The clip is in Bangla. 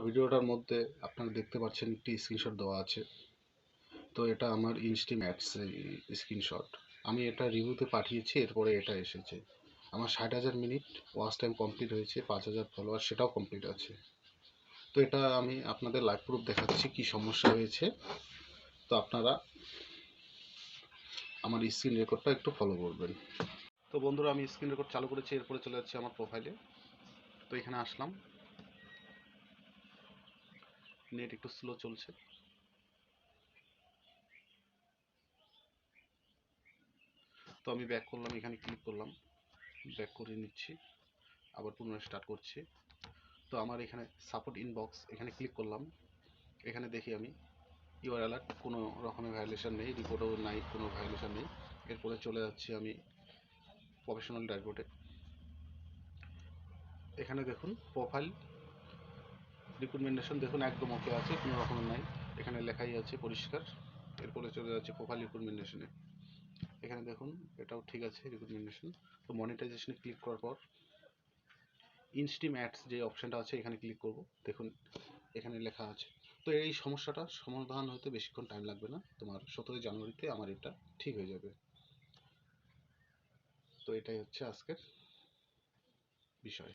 ভিডিওটার মধ্যে আপনারা দেখতে পাচ্ছেন একটি স্ক্রিনশট দেওয়া আছে। তো এটা আমার ইনস্টিম অ্যাডস স্ক্রিনশট। আমি এটা রিভিউতে পাঠিয়েছি, এরপরে এটা এসেছে। আমার 60,000 মিনিট ওয়াচ টাইম কমপ্লিট হয়েছে, 5,000 ফলোয়ার সেটাও কমপ্লিট আছে। তো এটা আমি আপনাদের লাইভ প্রুফ দেখাচ্ছি কি সমস্যা হয়েছে। তো আপনারা আমার স্ক্রিন রেকর্ডটা একটু ফলো করবেন। তো বন্ধুরা, আমি স্ক্রিন রেকর্ড চালু করেছি, এরপরে চলে যাচ্ছি আমার প্রোফাইলে। তো এখানে আসলাম, নেট একটু স্লো চলছে। তো আমি ব্যাক করলাম, এখানে ক্লিক করলাম, ব্যাক করে নিচ্ছি, আবার পুনরায় স্টার্ট করছি। তো আমার এখানে সাপোর্ট ইনবক্স, এখানে ক্লিক করলাম। এখানে দেখি আমি ইউআর অ্যালার্ট, কোনো রকমের ভায়োলেশন নেই, রিপোর্টও নাই, কোনো ভায়োলেশন নেই। এরপরে চলে যাচ্ছি আমি প্রফেশনাল ড্যাশবোর্ডে। এখানে দেখুন প্রোফাইল রিকমেন্ডেশন, দেখুন একদম ওকে আছে, কোনো রকমের নাই, এখানে লেখাই আছে পরিষ্কার। এরপরে চলে যাচ্ছে প্রোফাইল রিকমেন্ডেশনে। এখানে দেখুন এটাও ঠিক আছে রিকমেন্ডেশন। তো মনিটাইজেশনে ক্লিক করার পর ইনস্টিম অ্যাডস যে অপশানটা আছে এখানে ক্লিক করব। দেখুন এখানে লেখা আছে। তো এই সমস্যাটার সমাধান হতে বেশিক্ষণ টাইম লাগবে না, তোমার 17 জানুয়ারিতে আমার এটা ঠিক হয়ে যাবে। তো এটাই হচ্ছে আজকের বিষয়।